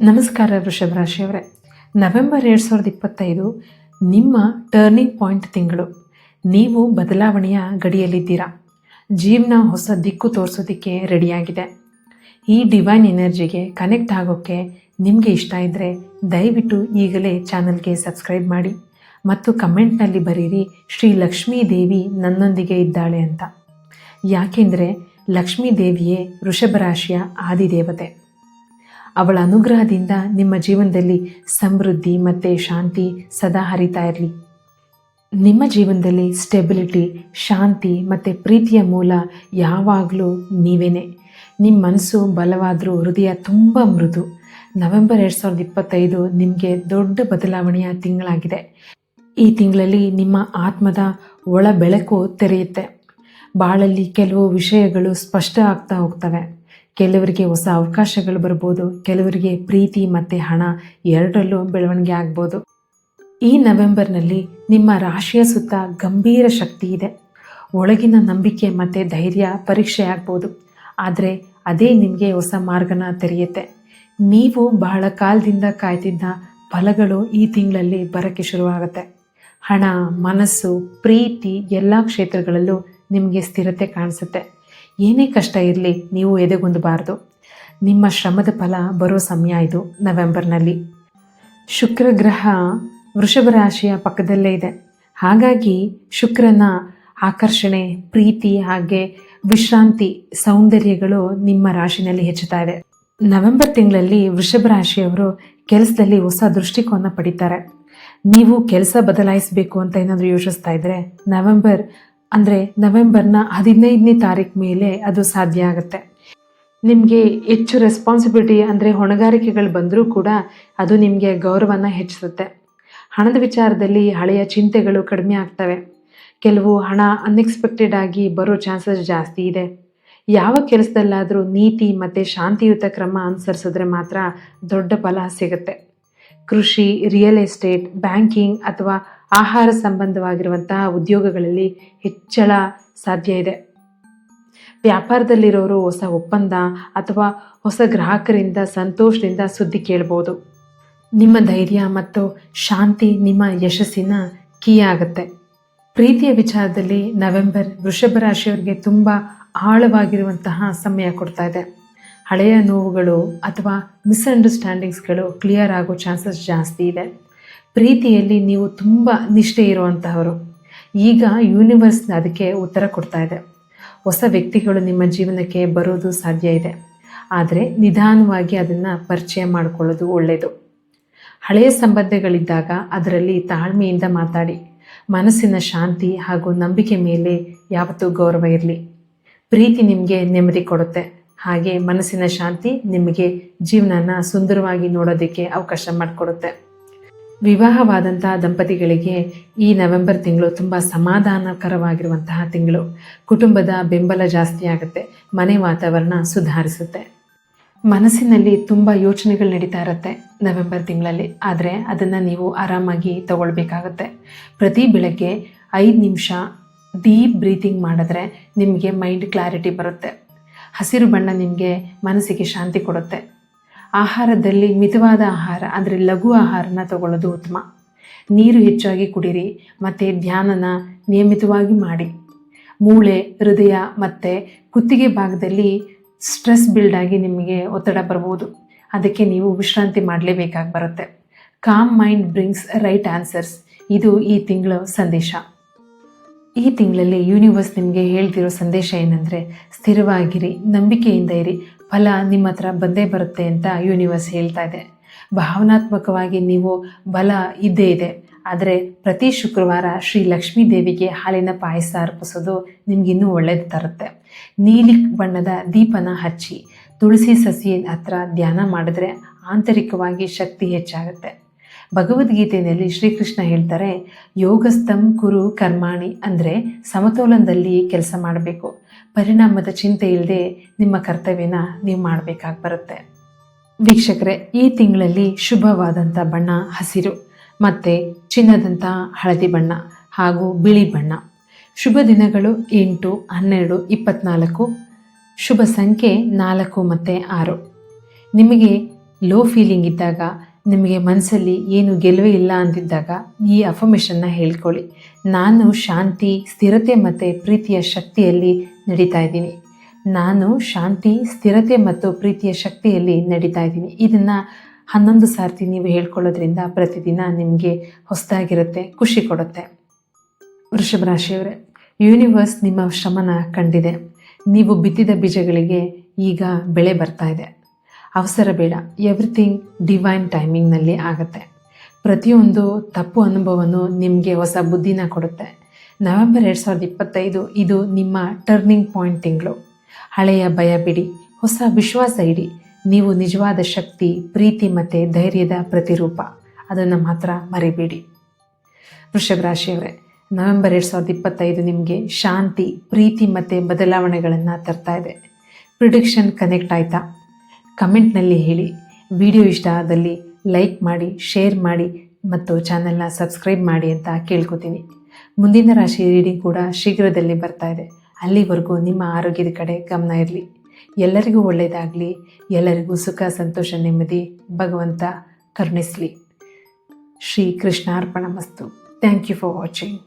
ನಮಸ್ಕಾರ ವೃಷಭ ರಾಶಿಯವರೇ. ನವೆಂಬರ್ 2025 ನಿಮ್ಮ ಟರ್ನಿಂಗ್ ಪಾಯಿಂಟ್ ತಿಂಗಳು. ನೀವು ಬದಲಾವಣೆಯ ಗಡಿಯಲ್ಲಿದ್ದೀರಾ. ಜೀವನ ಹೊಸ ದಿಕ್ಕು ತೋರಿಸೋದಕ್ಕೆ ರೆಡಿಯಾಗಿದೆ. ಈ ಡಿವೈನ್ ಎನರ್ಜಿಗೆ ಕನೆಕ್ಟ್ ಆಗೋಕ್ಕೆ ನಿಮಗೆ ಇಷ್ಟ ಇದ್ದರೆ ದಯವಿಟ್ಟು ಈಗಲೇ ಚಾನಲ್ಗೆ ಸಬ್ಸ್ಕ್ರೈಬ್ ಮಾಡಿ ಮತ್ತು ಕಮೆಂಟ್ನಲ್ಲಿ ಬರೀರಿ ಶ್ರೀ ಲಕ್ಷ್ಮೀ ದೇವಿ ನನ್ನೊಂದಿಗೆ ಇದ್ದಾಳೆ ಅಂತ. ಯಾಕೆಂದರೆ ಲಕ್ಷ್ಮೀ ದೇವಿಯೇ ವೃಷಭ ರಾಶಿಯ ಆದಿದೇವತೆ. ಅವಳ ಅನುಗ್ರಹದಿಂದ ನಿಮ್ಮ ಜೀವನದಲ್ಲಿ ಸಮೃದ್ಧಿ ಮತ್ತು ಶಾಂತಿ ಸದಾ ಹರಿತಾ ಇರಲಿ. ನಿಮ್ಮ ಜೀವನದಲ್ಲಿ ಸ್ಟೆಬಿಲಿಟಿ, ಶಾಂತಿ ಮತ್ತು ಪ್ರೀತಿಯ ಮೂಲ ಯಾವಾಗಲೂ ನೀವೇನೆ. ನಿಮ್ಮ ಮನಸ್ಸು ಬಲವಾದರೂ ಹೃದಯ ತುಂಬ ಮೃದು. ನವೆಂಬರ್ 2025 ನಿಮಗೆ ದೊಡ್ಡ ಬದಲಾವಣೆಯ ತಿಂಗಳಾಗಿದೆ. ಈ ತಿಂಗಳಲ್ಲಿ ನಿಮ್ಮ ಆತ್ಮದ ಒಳ ಬೆಳಕು ತೆರೆಯುತ್ತೆ. ಬಾಳಲ್ಲಿ ಕೆಲವು ವಿಷಯಗಳು ಸ್ಪಷ್ಟ ಆಗ್ತಾ ಹೋಗ್ತವೆ. ಕೆಲವರಿಗೆ ಹೊಸ ಅವಕಾಶಗಳು ಬರ್ಬೋದು, ಕೆಲವರಿಗೆ ಪ್ರೀತಿ ಮತ್ತು ಹಣ ಎರಡರಲ್ಲೂ ಬೆಳವಣಿಗೆ ಆಗ್ಬೋದು. ಈ ನವೆಂಬರ್ನಲ್ಲಿ ನಿಮ್ಮ ರಾಶಿಯ ಸುತ್ತ ಗಂಭೀರ ಶಕ್ತಿ ಇದೆ. ಒಳಗಿನ ನಂಬಿಕೆ ಮತ್ತು ಧೈರ್ಯ ಪರೀಕ್ಷೆ ಆಗ್ಬೋದು, ಆದರೆ ಅದೇ ನಿಮಗೆ ಹೊಸ ಮಾರ್ಗನ ತೆರೆಯುತ್ತೆ. ನೀವು ಬಹಳ ಕಾಲದಿಂದ ಕಾಯ್ತಿದ್ದ ಫಲಗಳು ಈ ತಿಂಗಳಲ್ಲಿ ಬರೋಕ್ಕೆ ಶುರುವಾಗುತ್ತೆ. ಹಣ, ಮನಸ್ಸು, ಪ್ರೀತಿ ಎಲ್ಲ ಕ್ಷೇತ್ರಗಳಲ್ಲೂ ನಿಮಗೆ ಸ್ಥಿರತೆ ಕಾಣಿಸುತ್ತೆ. ಏನೇ ಕಷ್ಟ ಇರಲಿ, ನೀವು ಎದೆಗುಂದಬಾರ್ದು. ನಿಮ್ಮ ಶ್ರಮದ ಫಲ ಬರೋ ಸಮಯ ಇದು ನವೆಂಬರ್ನಲ್ಲಿ. ಶುಕ್ರ ಗ್ರಹ ವೃಷಭ ರಾಶಿಯ ಪಕ್ಕದಲ್ಲೇ ಇದೆ. ಹಾಗಾಗಿ ಶುಕ್ರನ ಆಕರ್ಷಣೆ, ಪ್ರೀತಿ ಹಾಗೆ ವಿಶ್ರಾಂತಿ, ಸೌಂದರ್ಯಗಳು ನಿಮ್ಮ ರಾಶಿನಲ್ಲಿ ಹೆಚ್ಚುತ್ತಾ ಇದೆ. ನವೆಂಬರ್ ತಿಂಗಳಲ್ಲಿ ವೃಷಭ ರಾಶಿಯವರು ಕೆಲಸದಲ್ಲಿ ಹೊಸ ದೃಷ್ಟಿಕೋನ ಪಡಿತಾರೆ. ನೀವು ಕೆಲಸ ಬದಲಾಯಿಸಬೇಕು ಅಂತ ಏನಾದರೂ ಯೋಚಿಸ್ತಾ ಇದ್ದರೆ ನವೆಂಬರ್ನ 15ನೇ ತಾರೀಕು ಮೇಲೆ ಅದು ಸಾಧ್ಯ ಆಗುತ್ತೆ. ನಿಮಗೆ ಹೆಚ್ಚು ರೆಸ್ಪಾನ್ಸಿಬಿಲಿಟಿ ಹೊಣೆಗಾರಿಕೆಗಳು ಬಂದರೂ ಕೂಡ ಅದು ನಿಮಗೆ ಗೌರವನ ಹೆಚ್ಚಿಸುತ್ತೆ. ಹಣದ ವಿಚಾರದಲ್ಲಿ ಹಳೆಯ ಚಿಂತೆಗಳು ಕಡಿಮೆ ಆಗ್ತವೆ. ಕೆಲವು ಹಣ ಅನ್ಎಕ್ಸ್ಪೆಕ್ಟೆಡ್ ಆಗಿ ಬರೋ ಚಾನ್ಸಸ್ ಜಾಸ್ತಿ ಇದೆ. ಯಾವ ಕೆಲಸದಲ್ಲಾದರೂ ನೀತಿ ಮತ್ತು ಶಾಂತಿಯುತ ಕ್ರಮ ಅನುಸರಿಸಿದ್ರೆ ಮಾತ್ರ ದೊಡ್ಡ ಫಲ ಸಿಗುತ್ತೆ. ಕೃಷಿ, ರಿಯಲ್ ಎಸ್ಟೇಟ್, ಬ್ಯಾಂಕಿಂಗ್ ಅಥವಾ ಆಹಾರ ಸಂಬಂಧವಾಗಿರುವಂತಹ ಉದ್ಯೋಗಗಳಲ್ಲಿ ಹೆಚ್ಚಳ ಸಾಧ್ಯ ಇದೆ. ವ್ಯಾಪಾರದಲ್ಲಿರೋರು ಹೊಸ ಒಪ್ಪಂದ ಅಥವಾ ಹೊಸ ಗ್ರಾಹಕರಿಂದ ಸಂತೋಷದಿಂದ ಸುದ್ದಿ ಕೇಳ್ಬೋದು. ನಿಮ್ಮ ಧೈರ್ಯ ಮತ್ತು ಶಾಂತಿ ನಿಮ್ಮ ಯಶಸ್ಸಿನ ಕೀ ಆಗುತ್ತೆ. ಪ್ರೀತಿಯ ವಿಚಾರದಲ್ಲಿ ನವೆಂಬರ್ ವೃಷಭ ರಾಶಿಯವರಿಗೆ ತುಂಬ ಆಳವಾಗಿರುವಂತಹ ಸಮಯ ಕೊಡ್ತಾ ಇದೆ. ಹಳೆಯ ನೋವುಗಳು ಅಥವಾ ಮಿಸ್ಅಂಡರ್ಸ್ಟ್ಯಾಂಡಿಂಗ್ಸ್ಗಳು ಕ್ಲಿಯರ್ ಆಗೋ ಚಾನ್ಸಸ್ ಜಾಸ್ತಿ ಇದೆ. ಪ್ರೀತಿಯಲ್ಲಿ ನೀವು ತುಂಬ ನಿಷ್ಠೆ ಇರುವಂತಹವರು. ಈಗ ಯೂನಿವರ್ಸ್ ಅದಕ್ಕೆ ಉತ್ತರ ಕೊಡ್ತಾ ಇದೆ. ಹೊಸ ವ್ಯಕ್ತಿಗಳು ನಿಮ್ಮ ಜೀವನಕ್ಕೆ ಬರೋದು ಸಾಧ್ಯ ಇದೆ, ಆದರೆ ನಿಧಾನವಾಗಿ ಅದನ್ನು ಪರಿಚಯ ಮಾಡಿಕೊಳ್ಳೋದು ಒಳ್ಳೆಯದು. ಹಳೆಯ ಸಂಬಂಧಗಳಿದ್ದಾಗ ಅದರಲ್ಲಿ ತಾಳ್ಮೆಯಿಂದ ಮಾತಾಡಿ. ಮನಸ್ಸಿನ ಶಾಂತಿ ಹಾಗೂ ನಂಬಿಕೆ ಮೇಲೆ ಯಾವತ್ತೂ ಗೌರವ ಇರಲಿ. ಪ್ರೀತಿ ನಿಮಗೆ ನೆಮ್ಮದಿ ಕೊಡುತ್ತೆ, ಹಾಗೆ ಮನಸ್ಸಿನ ಶಾಂತಿ ನಿಮಗೆ ಜೀವನನ ಸುಂದರವಾಗಿ ನೋಡೋದಕ್ಕೆ ಅವಕಾಶ ಮಾಡಿಕೊಡುತ್ತೆ. ವಿವಾಹವಾದಂತಹ ದಂಪತಿಗಳಿಗೆ ಈ ನವೆಂಬರ್ ತಿಂಗಳು ತುಂಬ ಸಮಾಧಾನಕರವಾಗಿರುವಂತಹ ತಿಂಗಳು. ಕುಟುಂಬದ ಬೆಂಬಲ ಜಾಸ್ತಿ ಆಗುತ್ತೆ, ಮನೆ ವಾತಾವರಣ ಸುಧಾರಿಸುತ್ತೆ. ಮನಸ್ಸಿನಲ್ಲಿ ತುಂಬ ಯೋಚನೆಗಳು ನಡೀತಾ ಇರುತ್ತೆ ನವೆಂಬರ್ ತಿಂಗಳಲ್ಲಿ, ಆದರೆ ಅದನ್ನು ನೀವು ಆರಾಮಾಗಿ ತಗೊಳ್ಬೇಕಾಗತ್ತೆ. ಪ್ರತಿ ಬೆಳಗ್ಗೆ 5 ನಿಮಿಷ ಡೀಪ್ ಬ್ರೀತಿಂಗ್ ಮಾಡಿದ್ರೆ ನಿಮಗೆ ಮೈಂಡ್ ಕ್ಲಾರಿಟಿ ಬರುತ್ತೆ. ಹಸಿರು ಬಣ್ಣ ನಿಮಗೆ ಮನಸ್ಸಿಗೆ ಶಾಂತಿ ಕೊಡುತ್ತೆ. ಆಹಾರದಲ್ಲಿ ಮಿತವಾದ ಆಹಾರ ಲಘು ಆಹಾರನ ತಗೊಳ್ಳೋದು ಉತ್ತಮ. ನೀರು ಹೆಚ್ಚಾಗಿ ಕುಡೀರಿ ಮತ್ತು ಧ್ಯಾನನ ನಿಯಮಿತವಾಗಿ ಮಾಡಿ. ಮೂಳೆ, ಹೃದಯ ಮತ್ತು ಕುತ್ತಿಗೆ ಭಾಗದಲ್ಲಿ ಸ್ಟ್ರೆಸ್ ಬಿಲ್ಡ್ ಆಗಿ ನಿಮಗೆ ಒತ್ತಡ ಬರ್ಬೋದು. ಅದಕ್ಕೆ ನೀವು ವಿಶ್ರಾಂತಿ ಮಾಡಲೇಬೇಕಾಗಿ ಬರುತ್ತೆ. Com mind brings right answers, ಇದು ಈ ತಿಂಗಳ ಸಂದೇಶ. ಈ ತಿಂಗಳಲ್ಲಿ ಯೂನಿವರ್ಸ್ ನಿಮಗೆ ಹೇಳ್ತಿರೋ ಸಂದೇಶ ಏನಂದರೆ, ಸ್ಥಿರವಾಗಿರಿ, ನಂಬಿಕೆಯಿಂದ ಇರಿ, ಫಲ ನಿಮ್ಮ ಹತ್ರ ಬಂದೇ ಬರುತ್ತೆ ಅಂತ ಯೂನಿವರ್ಸ್ ಹೇಳ್ತಾ ಇದೆ. ಭಾವನಾತ್ಮಕವಾಗಿ ನೀವು ಬಲ ಇದ್ದೇ ಇದೆ, ಆದರೆ ಪ್ರತಿ ಶುಕ್ರವಾರ ಶ್ರೀ ಲಕ್ಷ್ಮೀ ದೇವಿಗೆ ಹಾಲಿನ ಪಾಯಸ ಅರ್ಪಿಸೋದು ನಿಮಗಿನ್ನೂ ಒಳ್ಳೇದು ತರುತ್ತೆ. ನೀಲಿ ಬಣ್ಣದ ದೀಪನ ಹಚ್ಚಿ ತುಳಸಿ ಸಸಿ ಹತ್ರ ಧ್ಯಾನ ಮಾಡಿದ್ರೆ ಆಂತರಿಕವಾಗಿ ಶಕ್ತಿ ಹೆಚ್ಚಾಗುತ್ತೆ. ಭಗವದ್ಗೀತೆಯಲ್ಲಿ ಶ್ರೀಕೃಷ್ಣ ಹೇಳ್ತಾರೆ, ಯೋಗಸ್ಥಂ ಕುರು ಕರ್ಮಾಣಿ, ಸಮತೋಲನದಲ್ಲಿ ಕೆಲಸ ಮಾಡಬೇಕು. ಪರಿಣಾಮದ ಚಿಂತೆ ಇಲ್ಲದೆ ನಿಮ್ಮ ಕರ್ತವ್ಯನ ನೀವು ಮಾಡಬೇಕಾಗಿ ಬರುತ್ತೆ. ವೀಕ್ಷಕರೇ, ಈ ತಿಂಗಳಲ್ಲಿ ಶುಭವಾದಂಥ ಬಣ್ಣ ಹಸಿರು ಮತ್ತು ಚಿನ್ನದಂಥ ಹಳದಿ ಬಣ್ಣ ಹಾಗೂ ಬಿಳಿ ಬಣ್ಣ. ಶುಭ ದಿನಗಳು 8, 12, 24. ಶುಭ ಸಂಖ್ಯೆ 4 ಮತ್ತು 6. ನಿಮಗೆ ಲೋ ಫೀಲಿಂಗ್ ಇದ್ದಾಗ, ನಿಮಗೆ ಮನಸ್ಸಲ್ಲಿ ಏನು ಗೆಲುವೇ ಇಲ್ಲ ಅಂತಿದ್ದಾಗ ಈ ಅಫರ್ಮೇಷನ್ನ ಹೇಳ್ಕೊಳ್ಳಿ. ನಾನು ಶಾಂತಿ, ಸ್ಥಿರತೆ ಮತ್ತು ಪ್ರೀತಿಯ ಶಕ್ತಿಯಲ್ಲಿ ನಡೀತಾ ಇದ್ದೀನಿ. ನಾನು ಶಾಂತಿ, ಸ್ಥಿರತೆ ಮತ್ತು ಪ್ರೀತಿಯ ಶಕ್ತಿಯಲ್ಲಿ ನಡೀತಾ ಇದ್ದೀನಿ. ಇದನ್ನು 11 ಸಾರ್ತಿ ನೀವು ಹೇಳ್ಕೊಳ್ಳೋದ್ರಿಂದ ಪ್ರತಿದಿನ ನಿಮಗೆ ಹೊಸದಾಗಿರುತ್ತೆ, ಖುಷಿ ಕೊಡುತ್ತೆ. ವೃಷಭ ರಾಶಿಯವರೇ, ಯೂನಿವರ್ಸ್ ನಿಮ್ಮ ಶ್ರಮನ ಕಂಡಿದೆ. ನೀವು ಬಿತ್ತಿದ ಬೀಜಗಳಿಗೆ ಈಗ ಬೆಳೆ ಬರ್ತಾ ಇದೆ. ಅವಸರ ಬೇಡ, ಎವ್ರಿಥಿಂಗ್ ಡಿವೈನ್ ಟೈಮಿಂಗ್ನಲ್ಲಿ ಆಗುತ್ತೆ. ಪ್ರತಿಯೊಂದು ತಪ್ಪು ಅನುಭವನೂ ನಿಮಗೆ ಹೊಸ ಬುದ್ಧಿನ ಕೊಡುತ್ತೆ. ನವೆಂಬರ್ 2025 ಇದು ನಿಮ್ಮ ಟರ್ನಿಂಗ್ ಪಾಯಿಂಟ್ ತಿಂಗಳು. ಹಳೆಯ ಭಯ ಬಿಡಿ, ಹೊಸ ವಿಶ್ವಾಸ ಇಡಿ. ನೀವು ನಿಜವಾದ ಶಕ್ತಿ, ಪ್ರೀತಿ ಮತ್ತು ಧೈರ್ಯದ ಪ್ರತಿರೂಪ. ಅದನ್ನು ಮಾತ್ರ ಮರಿಬೇಡಿ. ವೃಷಭ ರಾಶಿಯವರೇ, ನವೆಂಬರ್ 2025 ನಿಮಗೆ ಶಾಂತಿ, ಪ್ರೀತಿ ಮತ್ತು ಬದಲಾವಣೆಗಳನ್ನು ತರ್ತಾ ಇದೆ. ಪ್ರಿಡಿಕ್ಷನ್ ಕನೆಕ್ಟ್ ಆಯಿತಾ? ಕಮೆಂಟ್ನಲ್ಲಿ ಹೇಳಿ. ವಿಡಿಯೋ ಇಷ್ಟ ಆದಲ್ಲಿ ಲೈಕ್ ಮಾಡಿ, ಶೇರ್ ಮಾಡಿ ಮತ್ತು ಚಾನಲ್ನ ಸಬ್ಸ್ಕ್ರೈಬ್ ಮಾಡಿ ಅಂತ ಕೇಳ್ಕೊತೀನಿ. ಮುಂದಿನ ರಾಶಿ ರೀಡಿಂಗ್ ಕೂಡ ಶೀಘ್ರದಲ್ಲಿ ಬರ್ತಾ ಇದೆ. ಅಲ್ಲಿವರೆಗೂ ನಿಮ್ಮ ಆರೋಗ್ಯದ ಕಡೆ ಗಮನ ಇರಲಿ. ಎಲ್ಲರಿಗೂ ಒಳ್ಳೆಯದಾಗಲಿ. ಎಲ್ಲರಿಗೂ ಸುಖ, ಸಂತೋಷ, ನೆಮ್ಮದಿ ಭಗವಂತ ಕರುಣಿಸಲಿ. ಶ್ರೀ ಕೃಷ್ಣಾರ್ಪಣಮಸ್ತು. Thank you for watching.